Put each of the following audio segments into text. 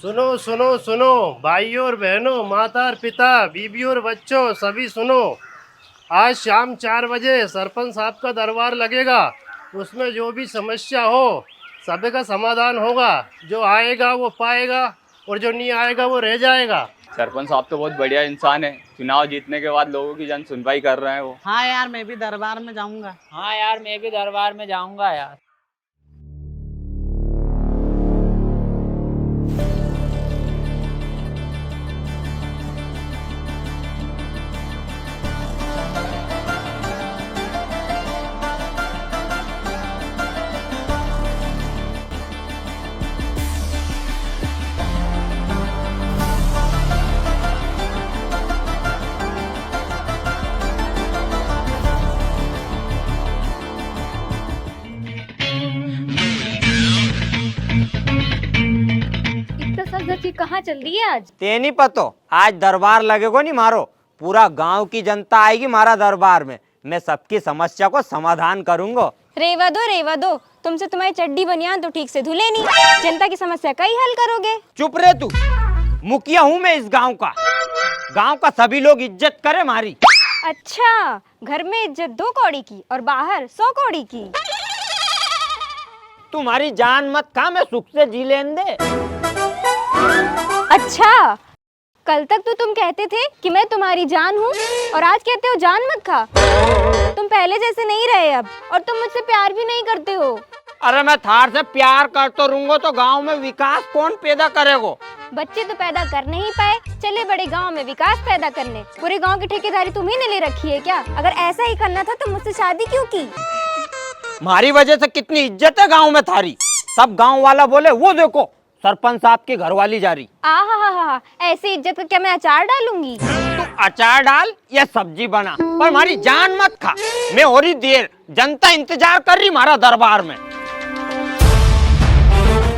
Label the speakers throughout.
Speaker 1: सुनो सुनो सुनो भाइयों और बहनों, माता और पिता, बीबी और बच्चों, सभी सुनो। आज शाम 4 बजे सरपंच साहब का दरबार लगेगा। उसमें जो भी समस्या हो सभी का समाधान होगा। जो आएगा वो पाएगा और जो नहीं आएगा वो रह जाएगा।
Speaker 2: सरपंच साहब तो बहुत बढ़िया इंसान है। चुनाव जीतने के बाद लोगों की जन सुनवाई कर रहे हैं वो।
Speaker 3: हाँ यार, मैं भी दरबार में जाऊंगा।
Speaker 4: हाँ यार, मैं भी दरबार में जाऊंगा यार।
Speaker 5: कहाँ चल रही है आज?
Speaker 3: ते नहीं पतो, आज दरबार लगेगो नहीं मारो। पूरा गांव की जनता आएगी मारा दरबार में। मैं सबकी समस्या को समाधान करूंगा।
Speaker 5: रेवा दो, तुमसे तुम्हारी चड्डी बनियान तो ठीक से धुले नहीं। जनता की समस्या का ही हल करोगे?
Speaker 3: चुप रहे तू। मुखिया हूँ मैं इस गांव का। गांव का सभी लोग इज्जत करे मारी।
Speaker 5: अच्छा, घर में इज्जत 2 कौड़ी की और बाहर 100 कौड़ी की।
Speaker 3: तुम्हारी जान मत खा, मैं सुख से जी लेन दे।
Speaker 5: अच्छा, कल तक तो तुम कहते थे कि मैं तुम्हारी जान हूँ और आज कहते हो जान मत खा। तुम पहले जैसे नहीं रहे अब, और तुम मुझसे प्यार भी नहीं करते हो।
Speaker 3: अरे मैं थार से प्यार करते रहूंगा तो गांव में विकास कौन पैदा करेगा?
Speaker 5: बच्चे तो पैदा कर नहीं पाए, चले बड़े गांव में विकास पैदा करने। पूरे गांव की ठेकेदारी तुम्ही ने ले रखी है क्या? अगर ऐसा ही करना था तो मुझसे शादी क्यों की?
Speaker 3: हमारी वजह से कितनी इज्जत है गांव में थारी। सब गांव वाला बोले वो देखो सरपंच साहब की घरवाली जा रही।
Speaker 5: आहा, ऐसी इज्जत का क्या मैं अचार डालूंगी?
Speaker 3: तू अचार डाल या सब्जी बना, पर हमारी जान मत खा। मैं और ही देर जनता इंतजार कर रही हमारा दरबार में।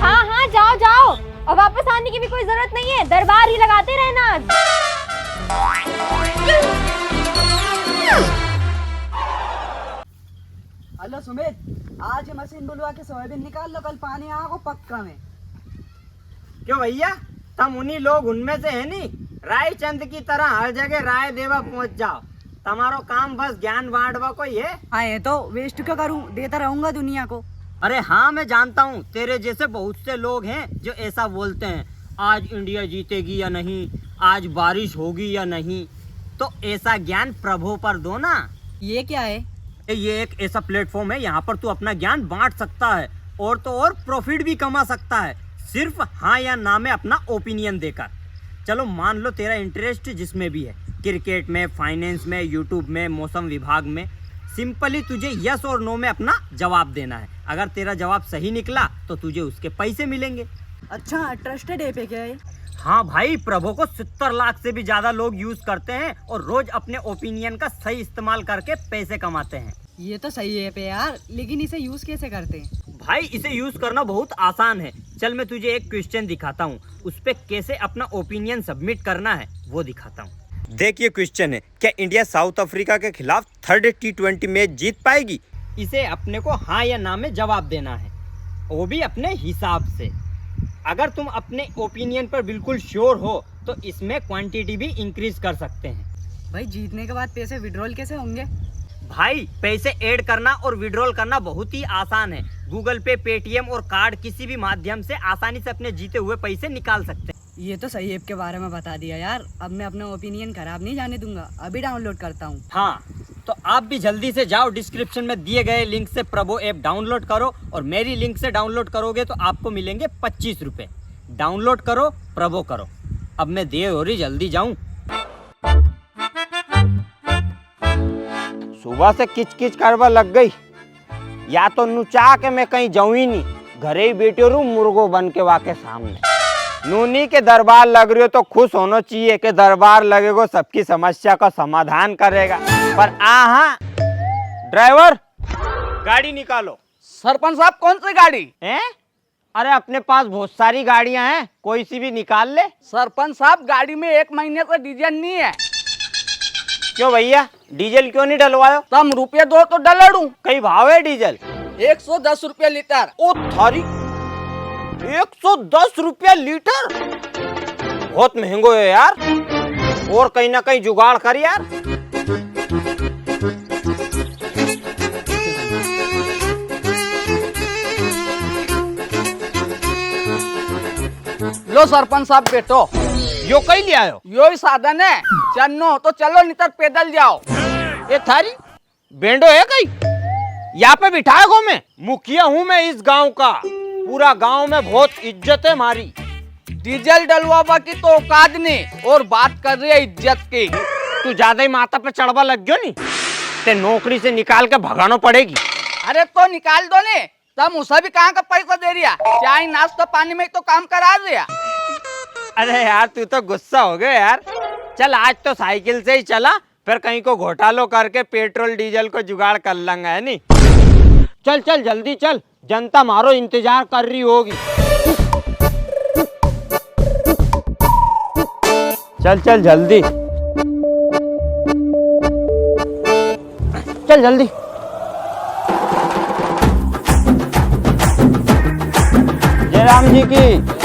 Speaker 5: हाँ, जाओ और वापस आने की भी कोई जरूरत नहीं है। दरबार ही लगाते रहना आज।
Speaker 6: हेलो सुमित, आज ये मशीन बुलवा के सोयाबीन निकाल लो, कल पानी आएगा पक्का में।
Speaker 3: क्यों भैया, तुम उन्हीं लोग उनमें से है नहीं? रायचंद की तरह हर जगह राय देवा पहुंच जाओ। तुम्हारो काम बस ज्ञान बांटवा को ही है।
Speaker 6: हाँ, ये तो वेस्ट क्यों करूँ, देता रहूंगा दुनिया को।
Speaker 3: अरे हाँ, मैं जानता हूँ तेरे जैसे बहुत से लोग हैं जो ऐसा बोलते हैं, आज इंडिया जीतेगी या नहीं, आज बारिश होगी या नहीं। तो ऐसा ज्ञान प्रभु पर दो ना।
Speaker 6: ये क्या है?
Speaker 3: ये एक ऐसा प्लेटफॉर्म है, यहाँ पर तू अपना ज्ञान बांट सकता है और तो और प्रॉफिट भी कमा सकता है, सिर्फ हाँ या ना में अपना ओपिनियन देकर। चलो मान लो तेरा इंटरेस्ट जिसमें भी है, क्रिकेट में, फाइनेंस में, यूट्यूब में, मौसम विभाग में, सिंपली तुझे यस और नो में अपना जवाब देना है। अगर तेरा जवाब सही निकला तो तुझे उसके पैसे मिलेंगे।
Speaker 6: अच्छा, ट्रस्टेड ऐप है क्या ये?
Speaker 3: हाँ भाई, प्रभु को 70 लाख से भी ज्यादा लोग यूज करते हैं और रोज अपने ओपिनियन का सही इस्तेमाल करके पैसे कमाते हैं।
Speaker 6: ये तो सही ऐप है यार, लेकिन इसे यूज कैसे करते हैं?
Speaker 3: भाई इसे यूज करना बहुत आसान है। चल मैं तुझे एक क्वेश्चन दिखाता हूँ, उस पे कैसे अपना ओपिनियन सबमिट करना है वो दिखाता हूँ। देख ये क्वेश्चन है, क्या इंडिया साउथ अफ्रीका के खिलाफ 3rd T20 मैच जीत पाएगी? इसे अपने को हाँ या ना में जवाब देना है, वो भी अपने हिसाब से। अगर तुम अपने ओपिनियन पर बिल्कुल श्योर हो तो इसमें क्वांटिटी भी इंक्रीज कर सकते हैं।
Speaker 6: भाई जीतने के बाद पैसे विड्रॉल कैसे होंगे?
Speaker 3: भाई पैसे ऐड करना और विड्रॉल करना बहुत ही आसान है। गूगल पे, पेटीएम और कार्ड किसी भी माध्यम से आसानी से अपने जीते हुए पैसे निकाल सकते हैं।
Speaker 6: ये तो सही ऐप के बारे में बता दिया यार। अब मैं अपना ओपिनियन खराब नहीं जाने दूंगा, अभी डाउनलोड करता हूँ।
Speaker 3: हाँ, तो आप भी जल्दी से जाओ, डिस्क्रिप्शन में दिए गए लिंक से प्रभो ऐप डाउनलोड करो और मेरी लिंक से डाउनलोड करोगे तो आपको मिलेंगे 25 रुपए। डाउनलोड करो, प्रभो करो। अब मैं देर हो रही, जल्दी जाऊं। सुबह से किच किच करवा लग गई, या तो नुचा के मैं कहीं जाऊं ही नहीं, घरे ही बैठे रहूं मुर्गो बन के वाके सामने। नूनी के दरबार लग रही हो तो खुश होना चाहिए कि दरबार लगेगा सबकी समस्या का समाधान करेगा। पर आहा, ड्राइवर गाड़ी निकालो।
Speaker 4: सरपंच साहब, कौन सी गाड़ी?
Speaker 3: हैं? अरे अपने पास बहुत सारी गाड़ियां हैं, कोई सी भी निकाल ले।
Speaker 4: सरपंच साहब, गाड़ी में 1 महीने से डीजल नहीं है।
Speaker 3: क्यों भैया, डीजल क्यों नहीं डलवायो?
Speaker 4: तुम रुपये दो तो डलड़ू।
Speaker 3: कई भाव है डीजल?
Speaker 4: 110 रुपये लीटर।
Speaker 3: ओ थारी, 110 रुपया लीटर, बहुत महंगो है यार। और कहीं ना कहीं जुगाड़ कर यार।
Speaker 4: लो सरपंच साहब बैठो।
Speaker 3: यो कहीं ले आयो?
Speaker 4: यो ही साधन है, चलनो तो चलो नहीं तो पैदल जाओ।
Speaker 3: ये थारी बेंडो है कहीं? यहाँ पे बिठाए गो, मैं मुखिया हूँ मैं इस गांव का। पूरा गांव में बहुत इज्जत है हमारी।
Speaker 4: डीजल डलवाबा की तो औकात नहीं, और बात कर रही है इज्जत की।
Speaker 3: तू ज्यादा ही माथा पे चढ़वा लग गयो नी, ते नौकरी से निकाल के भगाना पड़ेगी।
Speaker 4: अरे तो निकाल दो ने, तब उसे भी कहाँ का पैसा दे रिया? चाय नाश्ता पानी में तो काम करा दिया।
Speaker 3: अरे यार तू तो गुस्सा हो गया यार। चल आज तो साइकिल से ही चला, फिर कहीं को घोटालो करके पेट्रोल डीजल को जुगाड़ कर लेंगे, है नी? चल चल जल्दी चल, जनता मारो इंतजार कर रही होगी। चल चल जल्दी चल जल्दी। जय राम जी की।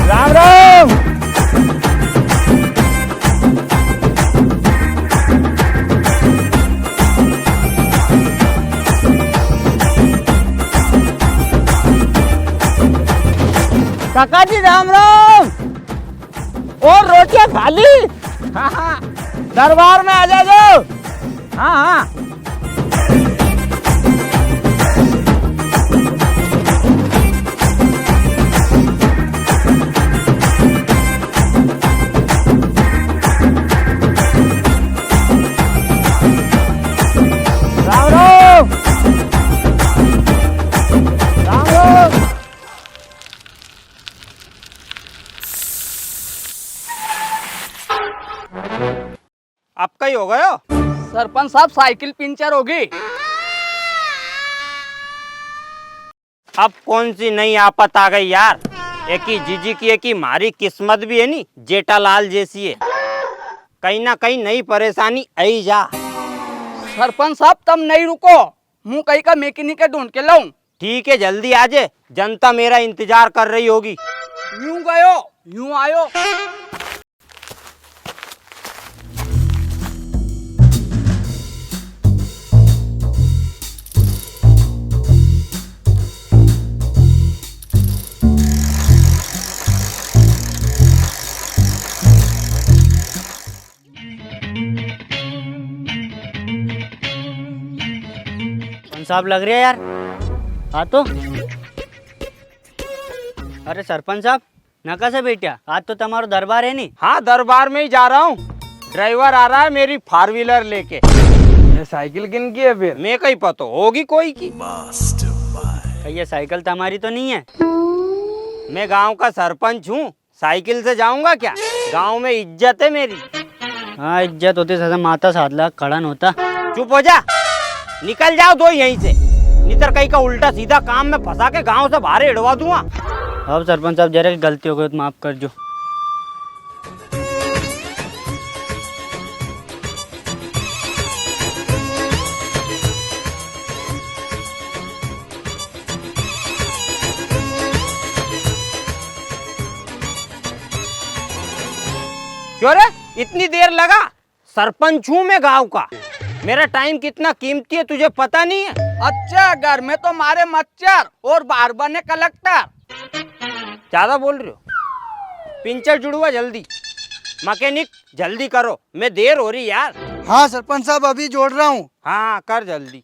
Speaker 3: राम राम। काका जी राम राम। और रोटियां खाली? हाँ हाँ, दरबार में आ जाओ। हाँ हाँ। राम राम। राम राम। अब कहीं हो गयो?
Speaker 4: सरपंच साहब साइकिल पंचर होगी।
Speaker 3: अब कौन सी नई आफत आ गई यार? एक ही जीजी की, एक ही मारी किस्मत भी है नी जेठालाल जैसी है। कहीं ना कहीं नई परेशानी आई जा।
Speaker 4: सरपंच साहब तुम नहीं रुको, मुँह कहीं का मैकेनिक ढूंढ के लाऊं।
Speaker 3: ठीक है जल्दी आ जाए, जनता मेरा इंतजार कर रही होगी।
Speaker 4: यूं गयो यूं आयो।
Speaker 7: साहब लग रहे हैं यार। हाँ तो अरे सरपंच साहब नका से बेटा, आज तो तुम्हारा दरबार है नहीं?
Speaker 3: हाँ दरबार में ही जा रहा हूँ। ड्राइवर आ रहा है मेरी 4 व्हीलर लेके।
Speaker 4: ये साइकिल किन की है फिर?
Speaker 3: मैं कहीं पता होगी कोई की।
Speaker 7: ये साइकिल तुम्हारी तो नहीं है?
Speaker 3: मैं गांव का सरपंच हूँ, साइकिल से जाऊंगा क्या? गांव में इज्जत है मेरी।
Speaker 7: हाँ इज्जत होती सदा माता 7 लाख खड़न होता।
Speaker 3: चुप हो जा, निकल जाओ दो यहीं से, नितर कहीं का उल्टा सीधा काम में फंसा के गांव से बाहर हिड़वा दूंगा।
Speaker 7: अब सरपंच साहब जरा गलती हो गई तो माफ कर जो।
Speaker 3: क्यों रे इतनी देर लगा? सरपंच हूँ मैं गांव का, मेरा टाइम कितना कीमती है तुझे पता नहीं है?
Speaker 4: अच्छा घर में तो मारे मच्छर और बाहर बने कलेक्टर।
Speaker 3: ज्यादा बोल रहे हो? पिंचर जुड़वा जल्दी, मैकेनिक जल्दी करो, मैं देर हो रही यार।
Speaker 8: हाँ सरपंच साहब अभी जोड़ रहा हूँ।
Speaker 3: हाँ कर जल्दी।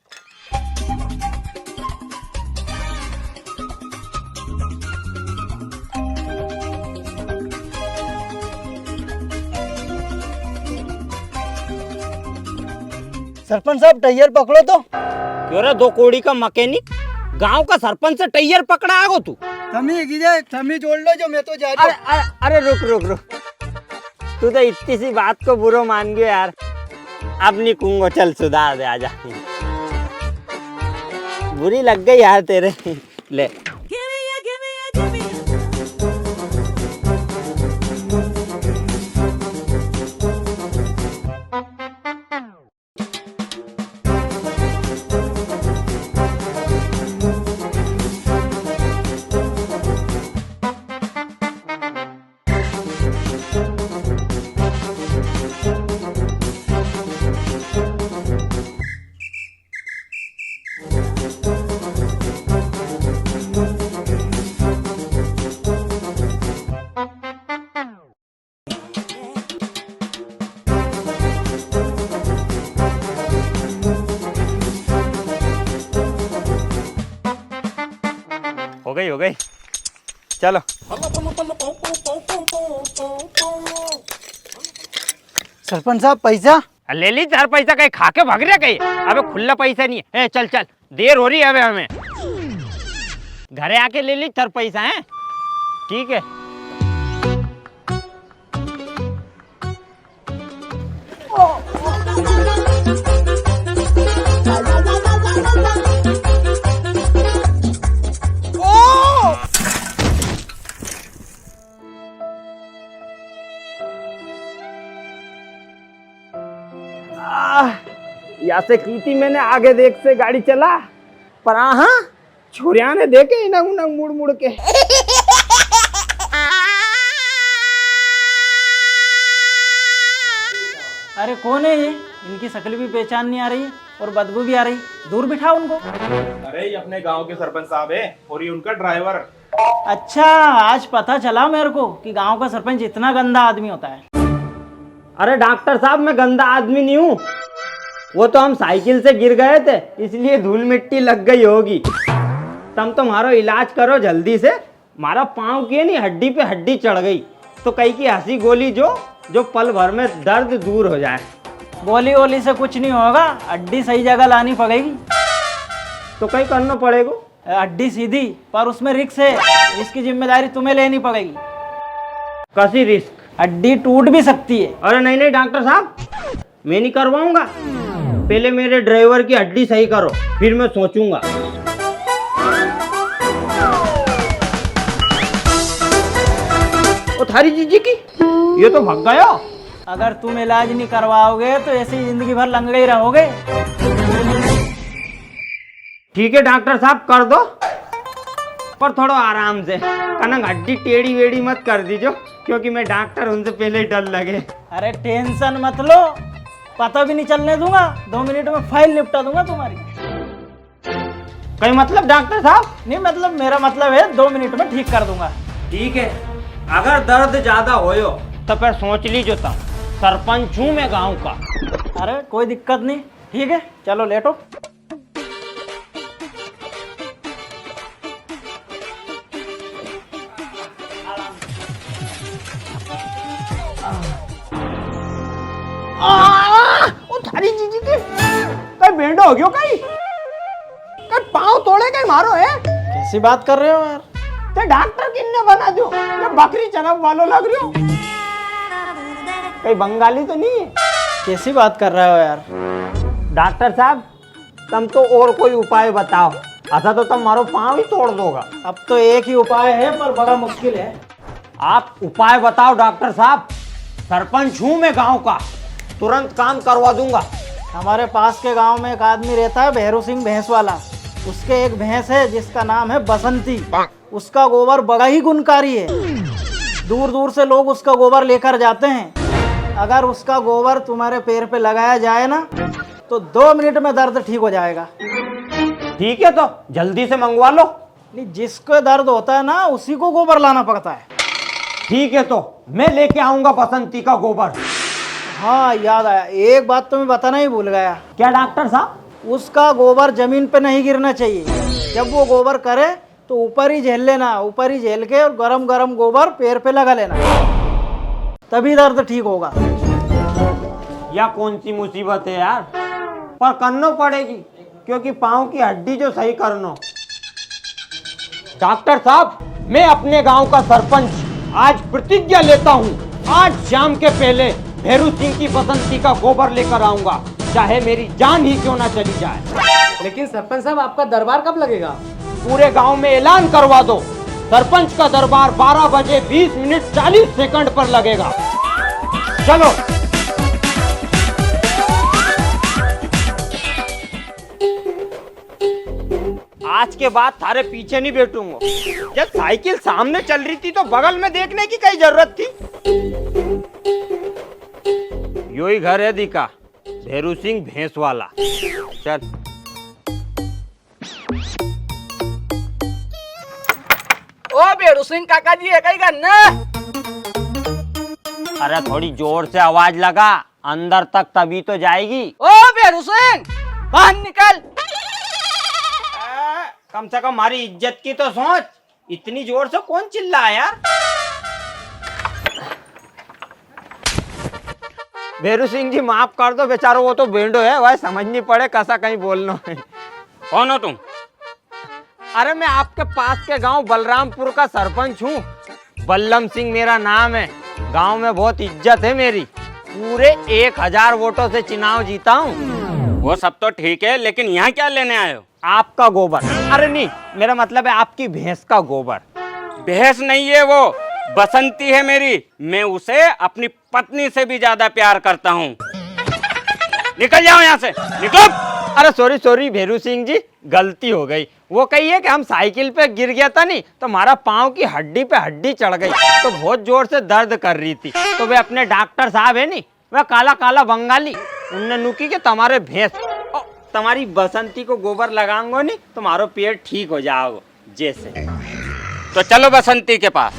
Speaker 8: सरपंच साहब टायर पकड़ो तो।
Speaker 3: क्यों रे 2 कोड़ी का मैकेनिक, गांव का सरपंच से टायर पकड़ा आगो तू?
Speaker 8: थमी जोड़ लो जो मैं तो जा रही हूँ।
Speaker 3: अरे रुक रुक रुक, तू तो इतनी सी बात को बुरा मान गयो यार। अब नहीं कहूंगा, चल सुधार दे, आजा। बुरी लग गई यार तेरे। ले गई हो गई। चलो
Speaker 8: सरपंच साहब पैसा।
Speaker 3: ले ली 4 पैसा, कहीं खा के भाग रहे कहीं। अबे खुला पैसा नहीं है। ए, चल चल, देर हो रही है अबे हमें। घरे आके ले ली 4 पैसा है। ठीक है। या से की थी मैंने आगे देख से गाड़ी चला, पर हाँ छुरिया ने देखे इनंग उनंग मुड़ मुड़ के।
Speaker 9: अरे कौन है ये? इनकी शक्ल भी पहचान नहीं आ रही और बदबू भी आ रही। दूर बिठाओ उनको।
Speaker 10: अरे ये अपने गांव के सरपंच साहब है और ये उनका ड्राइवर।
Speaker 9: अच्छा, आज पता चला मेरे को कि गांव का सरपंच इतना गंदा आदमी होता है।
Speaker 3: अरे डॉक्टर साहब, मैं गंदा आदमी नहीं हूँ। वो तो हम साइकिल से गिर गए थे, इसलिए धूल मिट्टी लग गई होगी। तुम तुम्हारा इलाज करो जल्दी से। हमारा पाँव की नहीं, हड्डी पे हड्डी चढ़ गई, तो कहीं की हंसी गोली जो पल भर में दर्द दूर हो जाए।
Speaker 9: गोली वोली से कुछ नहीं होगा, हड्डी सही जगह लानी पड़ेगी।
Speaker 3: तो कहीं करना पड़ेगा।
Speaker 9: हड्डी सीधी, पर उसमें रिस्क है। इसकी जिम्मेदारी तुम्हें लेनी पड़ेगी।
Speaker 3: कैसी रिस्क?
Speaker 9: हड्डी टूट भी सकती है।
Speaker 3: अरे नहीं नहीं डॉक्टर साहब, मैं नहीं करवाऊंगा। पहले मेरे ड्राइवर की हड्डी सही करो, फिर मैं सोचूंगा। ओ थारी जीजी की, ये तो भाग गया।
Speaker 9: अगर तुम इलाज नहीं करवाओगे तो ऐसे ही जिंदगी भर लंगड़े ही रहोगे।
Speaker 3: ठीक है डॉक्टर साहब, कर दो, पर थोड़ा आराम से। कनक हड्डी टेढ़ी वेढ़ी मत कर दीजिए, क्योंकि मैं डॉक्टर उनसे पहले ही डर लगे।
Speaker 9: अरे टेंशन मत लो, पता भी नहीं चलने दूंगा। 2 मिनट में फाइल निपटा दूंगा तुम्हारी।
Speaker 3: कहीं मतलब डॉक्टर साहब?
Speaker 9: नहीं मतलब, मेरा मतलब है 2 मिनट में ठीक कर दूंगा।
Speaker 3: ठीक है, अगर दर्द ज्यादा होयो तो फिर सोच लीजिए, तब सरपंच हूँ मैं गांव का।
Speaker 9: अरे कोई दिक्कत नहीं, ठीक है, चलो लेटो।
Speaker 3: ओ थारी जीजी के कहीं बेंडो हो गयो, कहीं पाँव तोड़े, कहीं मारो है।
Speaker 9: कैसी बात कर रहे हो यार?
Speaker 3: ते डॉक्टर किन्ने बना दो, या बकरी चरब वालों लग रही हो? कहीं बंगाली तो नहीं है?
Speaker 9: कैसी बात कर रहे हो यार?
Speaker 3: डॉक्टर साहब, तुम तो और कोई उपाय बताओ, ऐसा तो तुम मारो पाँव ही तोड़ दोगा।
Speaker 9: अब तो एक ही उपाय है, पर बड़ा मुश्किल है।
Speaker 3: आप उपाय बताओ डॉक्टर साहब, सरपंच हूँ मैं गांव का, तुरंत काम करवा दूंगा।
Speaker 9: हमारे पास के गांव में एक आदमी रहता है, भैरू सिंह भैंस वाला। उसके एक भैंस है जिसका नाम है बसंती। उसका गोबर बड़ा ही गुणकारी है। दूर दूर से लोग उसका गोबर लेकर जाते हैं। अगर उसका गोबर तुम्हारे पैर पे लगाया जाए ना, तो 2 मिनट में दर्द ठीक हो जाएगा।
Speaker 3: ठीक है, तो जल्दी से मंगवा लो।
Speaker 9: नहीं, जिसको दर्द होता है ना, उसी को गोबर लाना पड़ता है।
Speaker 3: ठीक है, तो मैं लेके आऊंगा बसंती का गोबर।
Speaker 9: हाँ याद आया, एक बात तो मैं बताना ही भूल गया।
Speaker 3: क्या डॉक्टर साहब?
Speaker 9: उसका गोबर जमीन पे नहीं गिरना चाहिए। जब वो गोबर करे तो ऊपर ही झेल लेना, ऊपर ही झेल के और गरम गरम गोबर पैर पे लगा लेना, तभी दर्द ठीक होगा।
Speaker 3: या कौन सी मुसीबत है यार, पर करना पड़ेगी, क्योंकि पाँव की हड्डी जो सही करना। डॉक्टर साहब, मैं अपने गांव का सरपंच आज प्रतिज्ञा लेता हूँ, आज शाम के पहले भैरू सिंह की बसंती का गोबर लेकर आऊंगा, चाहे मेरी जान ही क्यों ना चली जाए।
Speaker 8: लेकिन सरपंच साहब, आपका दरबार कब लगेगा?
Speaker 3: पूरे गांव में ऐलान करवा दो, सरपंच का दरबार 12 बजे 20 मिनट 40 सेकंड पर लगेगा। चलो। आज के बाद थारे पीछे नहीं बैठूंगा। जब साइकिल सामने चल रही थी तो बगल में देखने की कई जरूरत थी। यो ही घर है दिका, भैरू सिंह भैंस वाला। चल।
Speaker 4: ओ बेरू सिंह काका जी है कहीं ना?
Speaker 3: अरे थोड़ी जोर से आवाज लगा, अंदर तक तभी तो जाएगी।
Speaker 4: ओ बेरू सिंह, बाहर निकल।
Speaker 3: कम से कम हमारी इज्जत की तो सोच। इतनी जोर से कौन चिल्ला यार? भेरू सिंह जी माफ कर दो, बेचारो वो तो बेंडो है, वह समझ नहीं पड़े कैसा कहीं बोलना है। कौन हो तुम? अरे मैं आपके पास के गांव बलरामपुर का सरपंच हूँ। बल्लम सिंह मेरा नाम है। गांव में बहुत इज्जत है मेरी। पूरे 1000 वोटों से चुनाव जीता हूँ।
Speaker 7: वो सब तो ठीक है, लेकिन यहाँ क्या लेने आए हो?
Speaker 3: आपका गोबर। अरे नहीं, मेरा मतलब है आपकी भैंस का गोबर।
Speaker 7: भैंस नहीं है वो, बसंती है मेरी। मैं उसे अपनी पत्नी से भी ज्यादा प्यार करता हूँ। निकल जाओ यहाँ से, निकलो।
Speaker 3: अरे सॉरी सॉरी भेरू सिंह जी, गलती हो गई। वो कहिए कि हम साइकिल पे गिर गया था नहीं, तो हमारा पाँव की हड्डी पे हड्डी चढ़ गई, तो बहुत जोर से दर्द कर रही थी। तो वे अपने डॉक्टर साहब है नहीं, वह काला काला बंगाली, उनने नुकी के तुम्हारे भैंस तुम्हारी बसंती को गोबर लगाऊंगा नहीं, तुम्हारा पेट ठीक हो जाओगे जैसे।
Speaker 7: तो चलो बसंती के पास।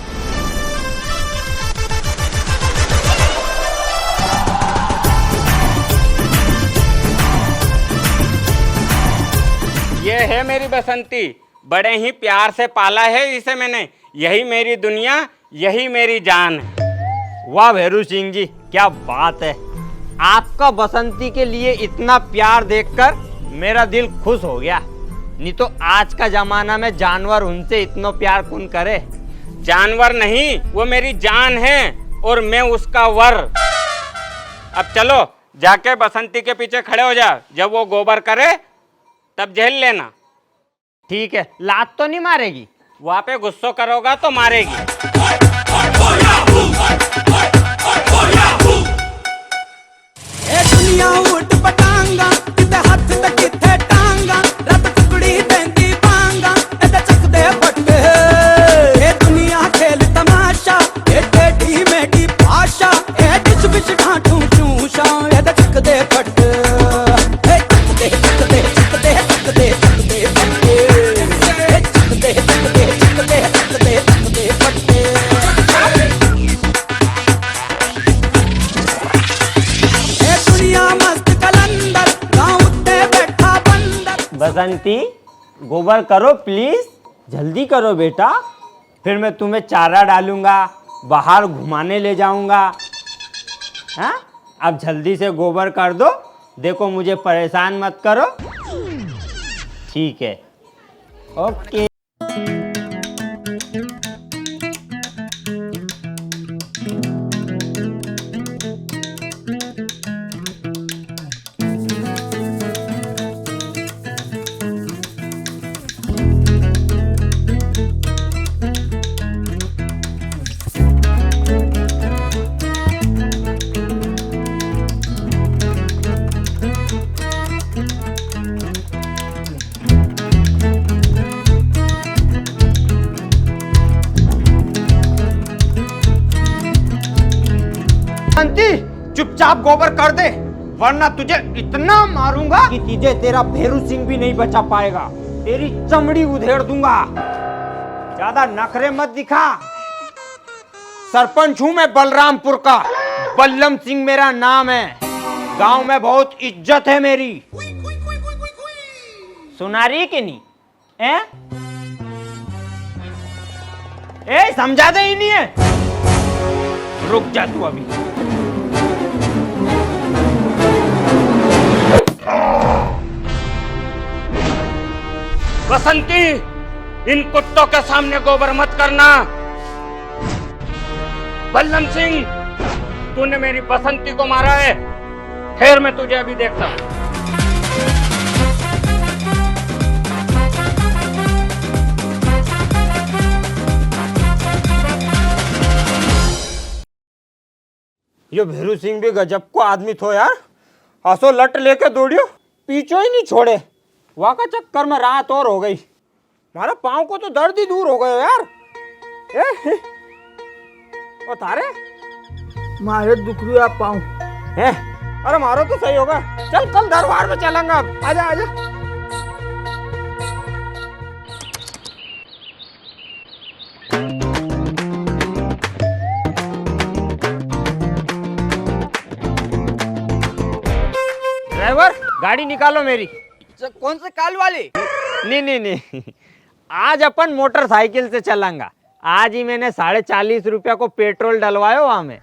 Speaker 7: ये है मेरी बसंती, बड़े ही प्यार से पाला है इसे मैंने। यही मेरी दुनिया, यही मेरी जान है।
Speaker 3: वाह भेरू सिंह जी, क्या बात है। आपका बसंती के लिए इतना प्यार देखकर मेरा दिल खुश हो गया। नहीं तो आज का जमाना में जानवर उनसे इतना प्यार कौन करे।
Speaker 7: जानवर नहीं, वो मेरी जान है और मैं उसका वर। अब चलो जाके बसंती के पीछे खड़े हो जा, जब वो गोबर करे तब झेल लेना।
Speaker 3: ठीक है, लात तो नहीं मारेगी?
Speaker 7: वहां पे गुस्सा करोगा तो मारेगी।
Speaker 11: दुनिया उठ पटांगा, किते हाथ ते किते टांगा, रत टुकड़ी देंदी बांगा, एदे चकदे फटके। ए दुनिया खेल तमाशा, ए टेढ़ी मेढ़ी भाषा, ए डिच बिच ढांठू चूशा, एदे चकदे फटके। ए चकदे चकदे चकदे चकदे चकदे फटके। ए चकदे चकदे चकदे चकदे चकदे फटके।
Speaker 3: बसंती गोबर करो प्लीज, जल्दी करो बेटा, फिर मैं तुम्हें चारा डालूंगा, बाहर घुमाने ले जाऊंगा। हाँ, अब जल्दी से गोबर कर दो, देखो मुझे परेशान मत करो। ठीक है, ओके। चुपचाप गोबर कर दे, वरना तुझे इतना मारूंगा कि तुझे तेरा भेरू सिंह भी नहीं बचा पाएगा। तेरी चमड़ी उधेड़ दूंगा। ज्यादा नखरे मत दिखा। सरपंच हूं मैं बलरामपुर का, बल्लम सिंह मेरा नाम है। गांव में बहुत इज्जत है मेरी। सुना रही कि नहीं? ए समझा दे ही नहीं है। रुक जा तू अभी।
Speaker 7: बसंती, इन कुत्तों के सामने गोबर मत करना। बल्लम सिंह, तूने मेरी बसंती को मारा है, खैर मैं तुझे अभी देखता हूं।
Speaker 3: ये भेरू सिंह भी गजब को आदमी थो यार। हंसो लट लेके दौड़ियो, पीछो ही नहीं छोड़े। वहाँ का चक्कर में रात और हो गई। हमारा पाँव को तो दर्द ही दूर हो गए यार। ओ तारे
Speaker 9: मारे दुख रही आप पाँव।
Speaker 3: अरे मारो तो सही होगा। चल कल दरबार में चलेंगे। अब आजा आजा। ड्राइवर गाड़ी निकालो मेरी।
Speaker 4: कौन से काल वाली?
Speaker 3: नहीं नहीं नहीं, आज अपन मोटरसाइकिल से चलेंगा। आज ही मैंने 40.5 रुपया को पेट्रोल डलवायो वहाँ में।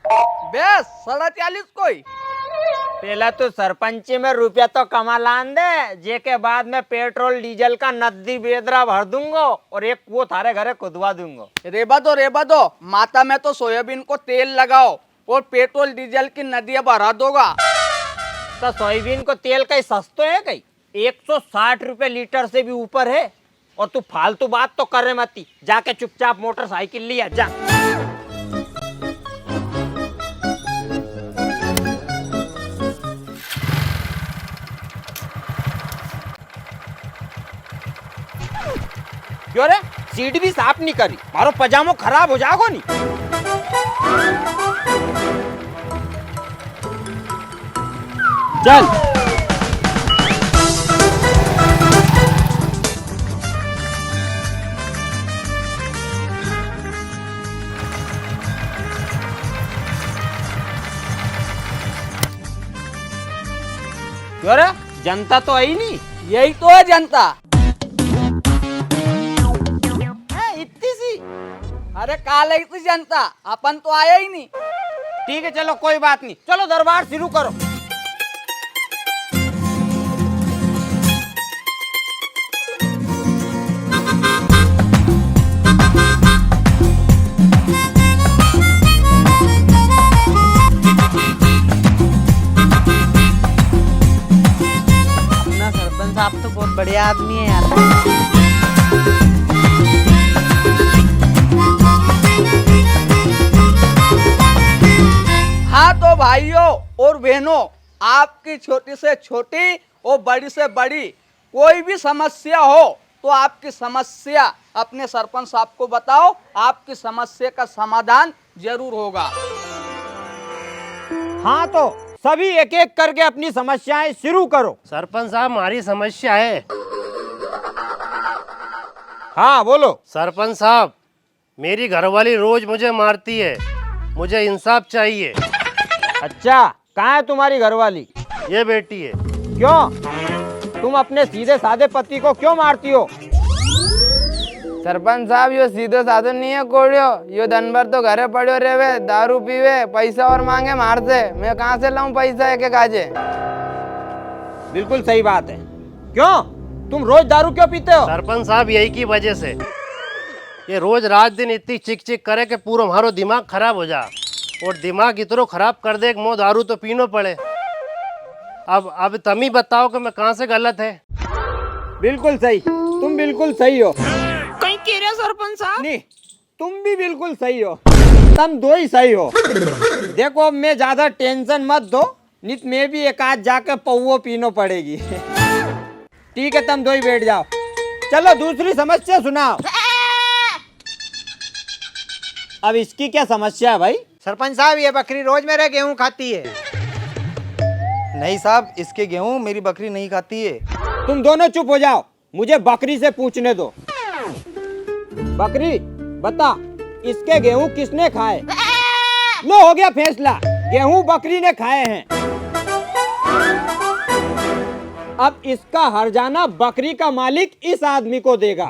Speaker 4: बेस 44.5 कोई
Speaker 3: पहला तो सरपंची में रुपया तो कमा लान दे, जे के बाद में पेट्रोल डीजल का नदी बेदरा भर दूंगा और एक वो थारे घरे खुदवा दूंगा।
Speaker 4: रेबा दो माता में तो सोयाबीन को तेल लगाओ और पेट्रोल डीजल की नदियां भरा दोगा।
Speaker 3: तो सोयाबीन को तेल कहीं सस्तो है कहीं 160 रुपए लीटर से भी ऊपर है। और तू फालतू बात तो करे मती, जाके चुपचाप मोटरसाइकिल लिया जा। क्यों रे, सीट भी साफ नहीं करी, मारो पजामो खराब हो जाओगे नहीं। चल क्यों रे, जनता तो आई नहीं।
Speaker 4: यही तो है जनता।
Speaker 3: इतनी सी।
Speaker 4: अरे काल है इतनी जनता, अपन तो आया ही नहीं।
Speaker 3: ठीक है चलो कोई बात नहीं, चलो दरबार शुरू करो।
Speaker 9: अपना सरपंच साहब तो बहुत बढ़िया आदमी है यार।
Speaker 4: हाँ तो भाइयों और बहनों, आपकी छोटी से छोटी और बड़ी से बड़ी कोई भी समस्या हो तो आपकी समस्या अपने सरपंच साहब को बताओ, आपकी समस्या का समाधान जरूर होगा।
Speaker 3: हाँ तो सभी एक एक करके अपनी समस्याएं शुरू करो।
Speaker 1: सरपंच साहब हमारी समस्या है।
Speaker 3: हाँ बोलो।
Speaker 1: सरपंच साहब, मेरी घरवाली रोज मुझे मारती है, मुझे इंसाफ चाहिए।
Speaker 3: अच्छा, कहाँ है तुम्हारी घरवाली?
Speaker 1: ये बेटी है।
Speaker 3: क्यों, तुम अपने सीधे साधे पति को क्यों मारती हो?
Speaker 12: सरपंच साहब, यो सीधो साधो नहीं है कोड़ियो, यो दिन भर तो घरे पड़ो रेवे, दारू पीवे, पैसा और मांगे मारते। मैं कहाँ से लाऊं पैसा एक एक आजे?
Speaker 3: बिल्कुल सही बात है। क्यों, तुम रोज दारू क्यों पीते हो?
Speaker 1: सरपंच साहब यही की वजह से, ये रोज रात दिन इतनी चिक चिक करे कि पूरा हमारो दिमाग खराब हो जा, और दिमाग इतना खराब कर दे कि मो दारू तो पीनो पड़े। अब तुम ही बताओ कि मैं कहाँ से गलत है।
Speaker 3: बिल्कुल सही, तुम बिल्कुल सही हो। कहीं कह रहे हो सरपंच साहब? नहीं, तुम भी बिल्कुल सही हो, तुम दो ही सही हो। देखो अब मैं ज्यादा टेंशन मत दो, नित में भी एक आध जाके पौवो पीनो पड़ेगी। ठीक है, तुम दो ही बैठ जाओ। चलो दूसरी समस्या सुनाओ। अब इसकी क्या समस्या है भाई?
Speaker 9: सरपंच साहब, ये बकरी रोज मेरा गेहूं खाती है। नहीं साहब, इसके गेहूं मेरी बकरी नहीं खाती है।
Speaker 3: तुम दोनों चुप हो जाओ, मुझे बकरी से पूछने दो। बकरी बता, इसके गेहूं किसने खाए? लो हो गया फैसला, गेहूं बकरी ने खाए हैं। अब इसका हर्जाना बकरी का मालिक इस आदमी को देगा।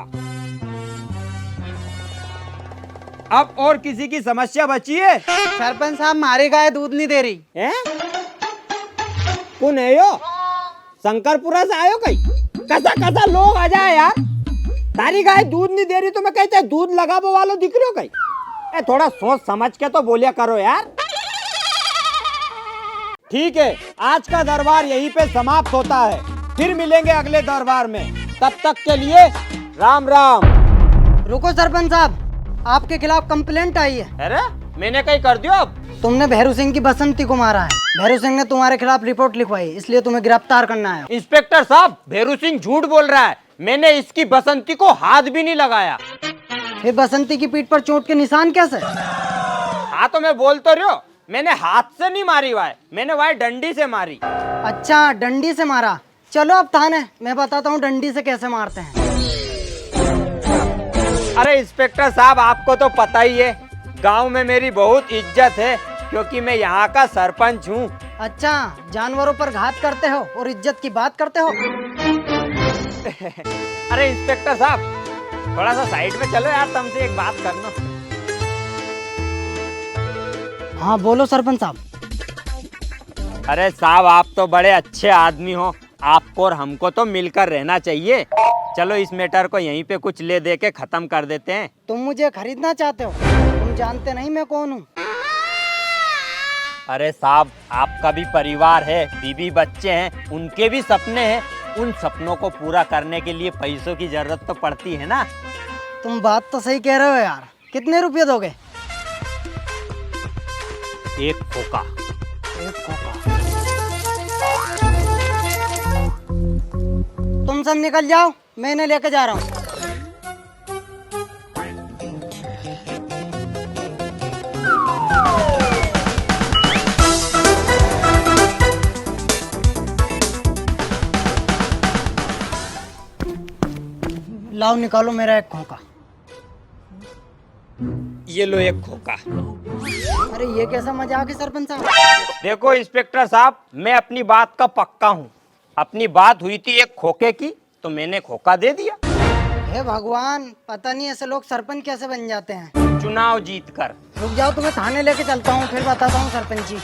Speaker 3: अब और किसी की समस्या बची है?
Speaker 9: सरपंच साहब, हमारी गाय दूध नहीं दे रही
Speaker 3: है। कौन है यो? शंकरपुरा से आयो कहीं? कसा कसा लोग आ जाए यार। तारी गाय दूध नहीं दे रही तो मैं कहते दूध लगाबो वालों दिख रहे हो कहीं? ए थोड़ा सोच समझ के तो बोलिया करो यार। ठीक है, आज का दरबार यहीं पे समाप्त होता है, फिर मिलेंगे अगले दरबार में। तब तक के लिए राम राम।
Speaker 9: रुको सरपंच साहब, आपके खिलाफ कंप्लेंट आई है।
Speaker 3: अरे मैंने कहीं कर दियो? अब
Speaker 9: तुमने भैरू सिंह की बसंती को मारा है। भैरू सिंह ने तुम्हारे खिलाफ रिपोर्ट लिखवाई, इसलिए तुम्हें गिरफ्तार करना है।
Speaker 3: इंस्पेक्टर साहब, भैरू सिंह झूठ बोल रहा है, मैंने इसकी बसंती को हाथ भी नहीं लगाया।
Speaker 9: फिर बसंती की पीठ पर चोट के निशान कैसे?
Speaker 3: हाँ तो मैं बोल तो रही हूँ, मैंने हाथ से नहीं मारी वाय, मैंने वाय डंडी से मारी।
Speaker 9: अच्छा, डंडी से मारा। चलो अब थाने, मैं बताता हूँ डंडी से कैसे मारते हैं।
Speaker 3: अरे इंस्पेक्टर साहब, आपको तो पता ही है, गांव में मेरी बहुत इज्जत है, क्योंकि मैं यहाँ का सरपंच हूँ।
Speaker 9: अच्छा, जानवरों पर घात करते हो और इज्जत की बात करते हो।
Speaker 3: अरे इंस्पेक्टर साहब, थोड़ा सा साइड में चलो यार, तुमसे एक बात करना।
Speaker 8: हाँ बोलो सरपंच साहब।
Speaker 3: अरे साहब, आप तो बड़े अच्छे आदमी हो, आपको और हमको तो मिलकर रहना चाहिए। चलो इस मैटर को यहीं पे कुछ ले दे के खत्म कर देते हैं।
Speaker 8: तुम मुझे खरीदना चाहते हो? तुम जानते नहीं मैं कौन हूँ।
Speaker 3: अरे साहब, आपका भी परिवार है, बीवी बच्चे हैं, उनके भी सपने हैं। उन सपनों को पूरा करने के लिए पैसों की जरूरत तो पड़ती है ना।
Speaker 8: तुम बात तो सही कह रहे हो यार। कितने रुपये दोगे?
Speaker 3: एक खोका।
Speaker 8: एक खोका। तुम सब निकल जाओ, मैं इन्हें लेके जा रहा हूँ। लाओ निकालो मेरा एक खोका।
Speaker 3: ये लो एक खोका।
Speaker 8: अरे ये कैसा मजाक है सरपंच साहब?
Speaker 3: देखो इंस्पेक्टर साहब, मैं अपनी बात का पक्का हूँ। अपनी बात हुई थी एक खोके की, तो मैंने खोका दे दिया।
Speaker 8: हे भगवान, पता नहीं ऐसे लोग सरपंच कैसे बन जाते हैं।
Speaker 3: चुनाव जीतकर।
Speaker 8: रुक जाओ, तुम्हें थाने लेके चलता हूँ, फिर बताता हूँ सरपंच जी।